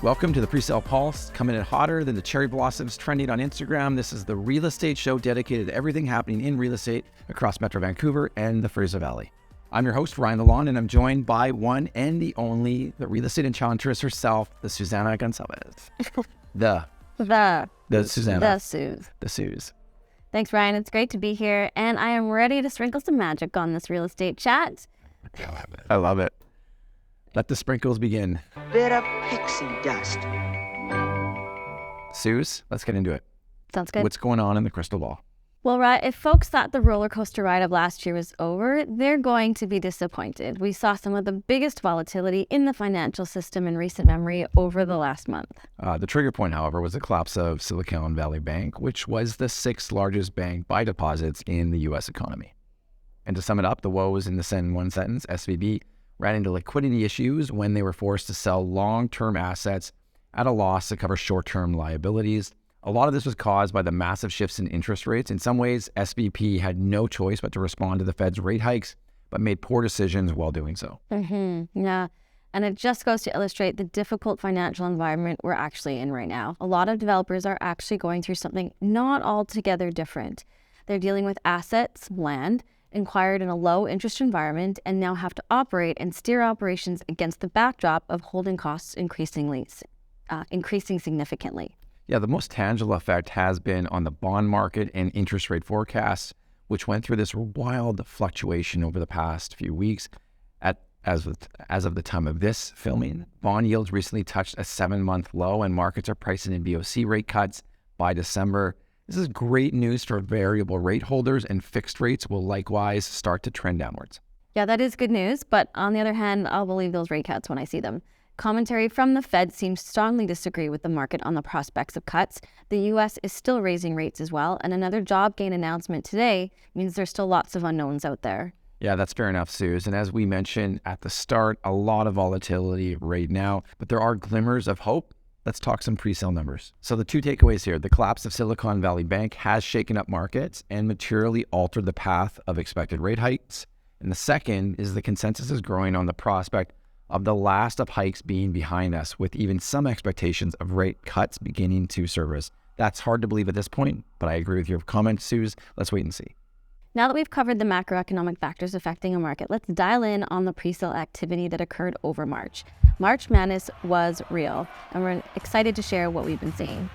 Welcome to the Presale Pulse, coming in hotter than the cherry blossoms trending on Instagram. This is the real estate show dedicated to everything happening in real estate across Metro Vancouver and the Fraser Valley. I'm your host, Ryan Lalonde, and I'm joined by one and the only, the real estate enchantress herself, the Suzana Goncalves. The Suzana. The Suze. The Suze. Thanks, Ryan. It's great to be here, and I am ready to sprinkle some magic on this real estate chat. I love it. Let the sprinkles begin. Bit of pixie dust. Suze, let's get into it. Sounds good. What's going on in the crystal ball? Well, Ryan, if folks thought the roller coaster ride of last year was over, they're going to be disappointed. We saw some of the biggest volatility in the financial system in recent memory over the last month. The trigger point, however, was the collapse of Silicon Valley Bank, which was the sixth largest bank by deposits in the U.S. economy. And to sum it up, the woes in one sentence, SVB ran into liquidity issues when they were forced to sell long-term assets at a loss to cover short-term liabilities. A lot of this was caused by the massive shifts in interest rates. In some ways, SVB had no choice but to respond to the Fed's rate hikes, but made poor decisions while doing so. Yeah, and it just goes to illustrate the difficult financial environment we're actually in right now. A lot of developers are actually going through something not altogether different. They're dealing with assets, land, acquired in a low interest environment, and now have to operate and steer operations against the backdrop of holding costs increasing significantly. Yeah, the most tangible effect has been on the bond market and interest rate forecasts, which went through this wild fluctuation over the past few weeks. As of the time of this filming, bond yields recently touched a 7-month low, and markets are pricing in VOC rate cuts by December. This is great news for variable rate holders, and fixed rates will likewise start to trend downwards. Yeah, that is good news, but on the other hand, I'll believe those rate cuts when I see them. Commentary from the Fed seems to strongly disagree with the market on the prospects of cuts. The U.S. is still raising rates as well, and another job gain announcement today means there's still lots of unknowns out there. Yeah, that's fair enough, Suze. And as we mentioned at the start, a lot of volatility right now, but there are glimmers of hope. Let's talk some pre-sale numbers. So the two takeaways here: the collapse of Silicon Valley Bank has shaken up markets and materially altered the path of expected rate hikes. And the second is the consensus is growing on the prospect of the last of hikes being behind us, with even some expectations of rate cuts beginning to surface. That's hard to believe at this point, but I agree with your comment, Suze. Let's wait and see. Now that we've covered the macroeconomic factors affecting a market, let's dial in on the presale activity that occurred over March. March Madness was real, and we're excited to share what we've been seeing.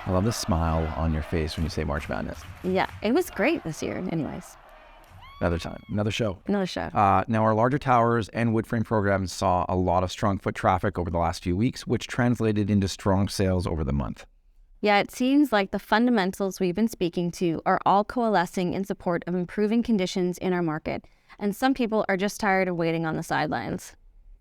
I love the smile on your face when you say March Madness. Yeah, it was great this year anyways. Another time, another show. Now, our larger towers and wood frame programs saw a lot of strong foot traffic over the last few weeks, which translated into strong sales over the month. Yeah, it seems like the fundamentals we've been speaking to are all coalescing in support of improving conditions in our market, and some people are just tired of waiting on the sidelines.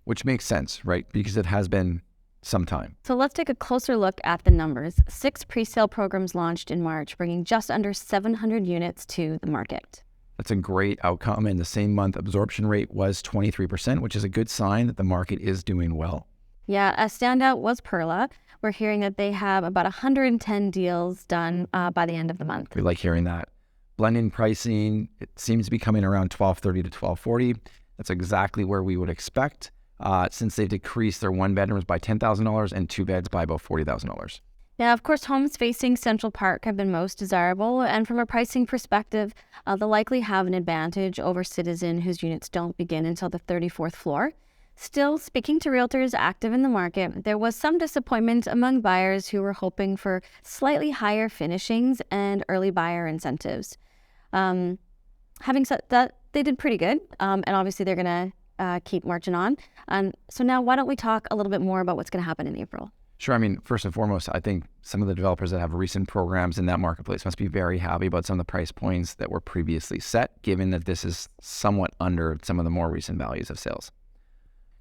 Which makes sense, right? Because it has been some time. So let's take a closer look at the numbers. 6 pre-sale programs launched in March, bringing just under 700 units to the market. That's a great outcome. In the same month, absorption rate was 23%, which is a good sign that the market is doing well. Yeah, a standout was Perla. We're hearing that they have about 110 deals done by the end of the month. We like hearing that. Blended pricing, it seems to be coming around $1,230 to $1,240. That's exactly where we would expect, since they've decreased their 1 bedrooms by $10,000 and 2 beds by about $40,000. Now, of course, homes facing Central Park have been most desirable, and from a pricing perspective, they'll likely have an advantage over Citizen, whose units don't begin until the 34th floor. Still, speaking to realtors active in the market, there was some disappointment among buyers who were hoping for slightly higher finishings and early buyer incentives. Having said that, they did pretty good, and obviously they're going to keep marching on. So now why don't we talk a little bit more about what's going to happen in April? Sure. I mean, first and foremost, I think some of the developers that have recent programs in that marketplace must be very happy about some of the price points that were previously set, given that this is somewhat under some of the more recent values of sales.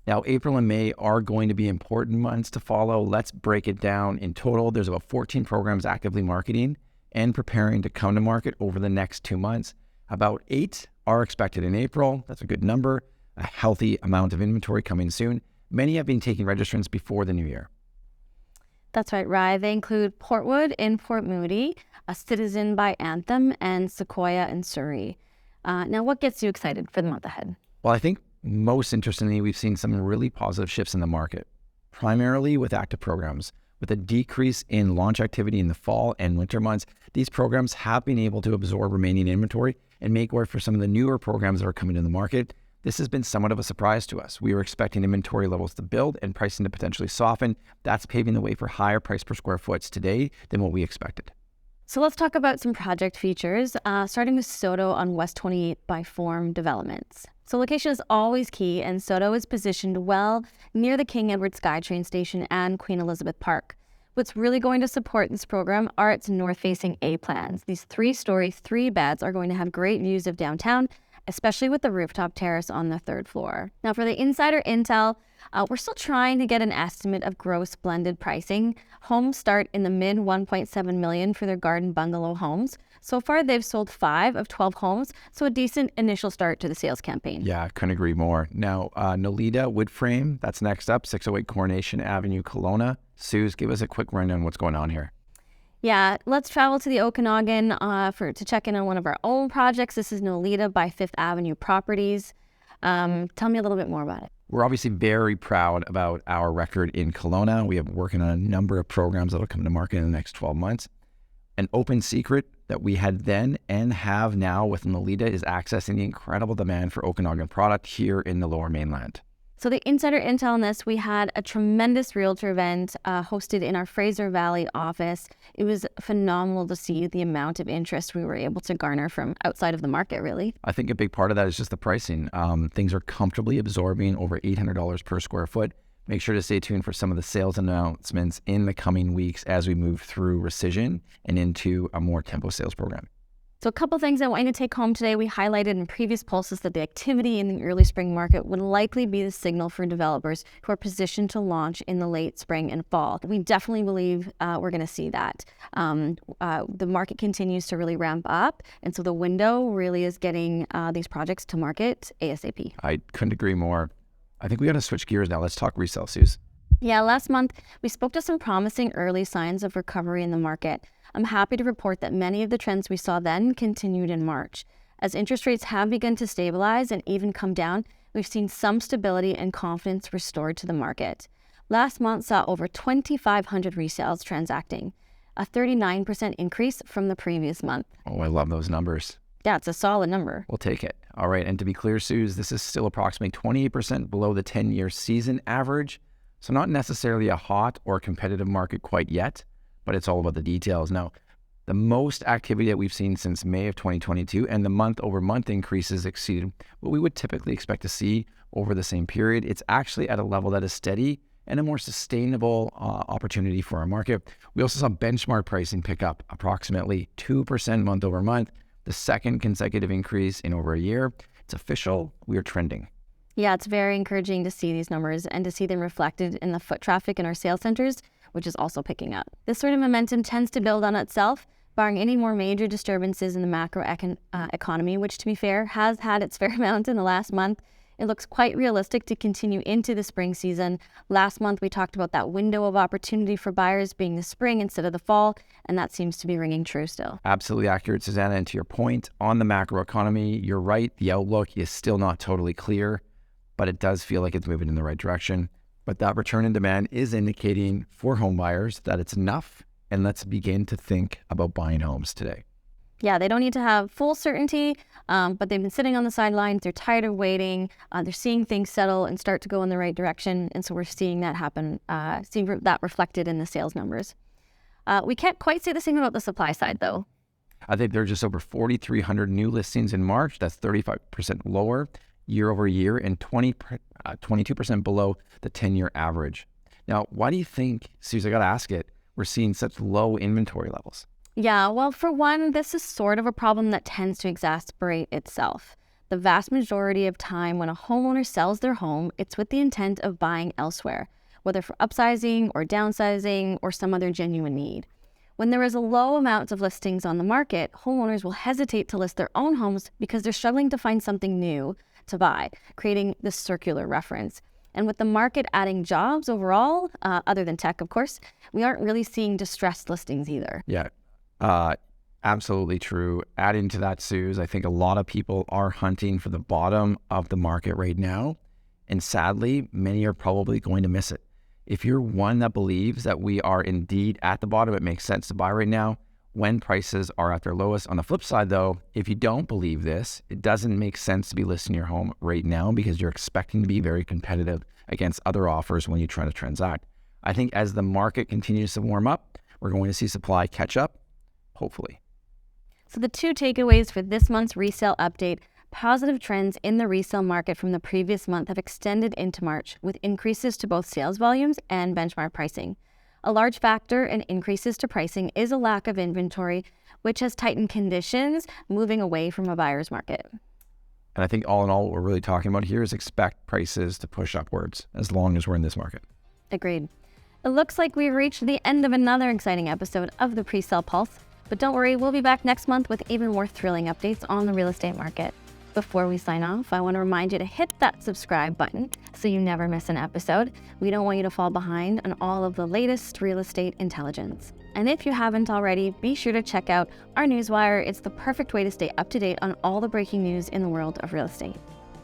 Now, April and May are going to be important months to follow. Let's break it down. In total, there's about 14 programs actively marketing and preparing to come to market over the next 2 months. About 8 are expected in April. That's a good number. A healthy amount of inventory coming soon. Many have been taking registrants before the new year. That's right, Rye. They include Portwood in Port Moody, a Citizen by Anthem, and Sequoia in Surrey. Now, what gets you excited for the month ahead? Well, I think most interestingly, we've seen some really positive shifts in the market. primarily with active programs. With a decrease in launch activity in the fall and winter months, these programs have been able to absorb remaining inventory and make way for some of the newer programs that are coming to the market. This has been somewhat of a surprise to us. We were expecting inventory levels to build and pricing to potentially soften. That's paving the way for higher price per square foot today than what we expected. So let's talk about some project features, starting with Soto on West 28 by Form Developments. So location is always key, and Soto is positioned well near the King Edward SkyTrain station and Queen Elizabeth Park. What's really going to support this program are its north-facing A-plans. These 3-story, 3-beds are going to have great views of downtown, especially with the rooftop terrace on the 3rd floor. Now for the insider intel, we're still trying to get an estimate of gross blended pricing. Homes start in the mid 1.7 million for their garden bungalow homes. So far, they've sold 5 of 12 homes, so a decent initial start to the sales campaign. Yeah, couldn't agree more. Now, Nolita Wood Frame, that's next up, 608 Coronation Avenue, Kelowna. Suze, give us a quick rundown on what's going on here. Yeah, let's travel to the Okanagan to check in on one of our own projects. This is Nolita by 5th Avenue Properties. Tell me a little bit more about it. We're obviously very proud about our record in Kelowna. We have working on a number of programs that will come to market in the next 12 months. An open secret that we had then and have now with Nolita is accessing the incredible demand for Okanagan product here in the Lower Mainland. So the insider intel on this, we had a tremendous realtor event hosted in our Fraser Valley office. It was phenomenal to see the amount of interest we were able to garner from outside of the market, really. I think a big part of that is just the pricing. Things are comfortably absorbing over $800 per square foot. Make sure to stay tuned for some of the sales announcements in the coming weeks as we move through rescission and into a more tempo sales program. So a couple things I want you to take home today. We highlighted in previous pulses that the activity in the early spring market would likely be the signal for developers who are positioned to launch in the late spring and fall. We definitely believe we're going to see that. The market continues to really ramp up, and so the window really is getting these projects to market ASAP. I couldn't agree more. I think we got to switch gears now. Let's talk resale, Suze. Yeah, last month we spoke to some promising early signs of recovery in the market. I'm happy to report that many of the trends we saw then continued in March. As interest rates have begun to stabilize and even come down, we've seen some stability and confidence restored to the market. Last month saw over 2,500 resales transacting, a 39% increase from the previous month. Oh, I love those numbers. Yeah, it's a solid number. We'll take it. All right, and to be clear, Suze, this is still approximately 28% below the 10-year season average. So not necessarily a hot or competitive market quite yet, but it's all about the details. Now, the most activity that we've seen since May of 2022 and the month-over-month increases exceeded what we would typically expect to see over the same period. It's actually at a level that is steady and a more sustainable opportunity for our market. We also saw benchmark pricing pick up approximately 2% month over month, the second consecutive increase in over a year. It's official. We are trending. Yeah, it's very encouraging to see these numbers and to see them reflected in the foot traffic in our sales centers, which is also picking up. This sort of momentum tends to build on itself, barring any more major disturbances in the macro economy, which, to be fair, has had its fair amount in the last month. It looks quite realistic to continue into the spring season. Last month, we talked about that window of opportunity for buyers being the spring instead of the fall, and that seems to be ringing true still. Absolutely accurate, Suzana. And to your point on the macroeconomy, you're right. The outlook is still not totally clear, but it does feel like it's moving in the right direction. But that return in demand is indicating for home buyers that it's enough, and let's begin to think about buying homes today. Yeah, they don't need to have full certainty, but they've been sitting on the sidelines. They're tired of waiting. They're seeing things settle and start to go in the right direction. And so we're seeing that happen, seeing that reflected in the sales numbers. We can't quite say the same about the supply side, though. I think there are just over 4,300 new listings in March. That's 35% lower year over year and 22% below the 10-year average. Now, why do you think, Suze, I got to ask it, we're seeing such low inventory levels? Yeah, well, for one, this is sort of a problem that tends to exacerbate itself. The vast majority of time when a homeowner sells their home, it's with the intent of buying elsewhere, whether for upsizing or downsizing or some other genuine need. When there is a low amount of listings on the market, homeowners will hesitate to list their own homes because they're struggling to find something new to buy, creating this circular reference. And with the market adding jobs overall, other than tech, of course, we aren't really seeing distressed listings either. Yeah. Absolutely true. Adding to that, Suze, I think a lot of people are hunting for the bottom of the market right now. And sadly, many are probably going to miss it. If you're one that believes that we are indeed at the bottom, it makes sense to buy right now when prices are at their lowest. On the flip side, though, if you don't believe this, it doesn't make sense to be listing your home right now because you're expecting to be very competitive against other offers when you try to transact. I think as the market continues to warm up, we're going to see supply catch up, hopefully. So the two takeaways for this month's resale update: positive trends in the resale market from the previous month have extended into March, with increases to both sales volumes and benchmark pricing. A large factor in increases to pricing is a lack of inventory, which has tightened conditions, moving away from a buyer's market. And I think all in all, what we're really talking about here is expect prices to push upwards as long as we're in this market. Agreed. It looks like we've reached the end of another exciting episode of the Presale Pulse, but don't worry, we'll be back next month with even more thrilling updates on the real estate market. Before we sign off, I want to remind you to hit that subscribe button so you never miss an episode. We don't want you to fall behind on all of the latest real estate intelligence. And if you haven't already, be sure to check out our newswire. It's the perfect way to stay up to date on all the breaking news in the world of real estate.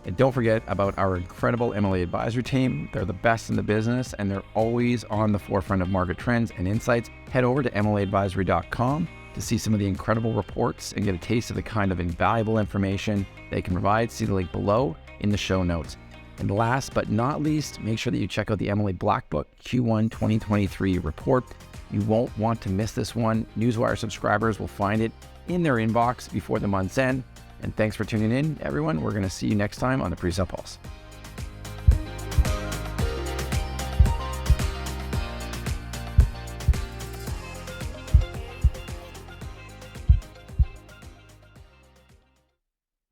And don't forget about our incredible MLA advisory team. They're the best in the business and they're always on the forefront of market trends and insights. Head over to MLAadvisory.com to see some of the incredible reports and get a taste of the kind of invaluable information they can provide. See the link below in the show notes. And last but not least, make sure that you check out the MLA Black Book Q1 2023 report. You won't want to miss this one. Newswire subscribers will find it in their inbox before the month's end. And thanks for tuning in, everyone. We're going to see you next time on the Presale Pulse.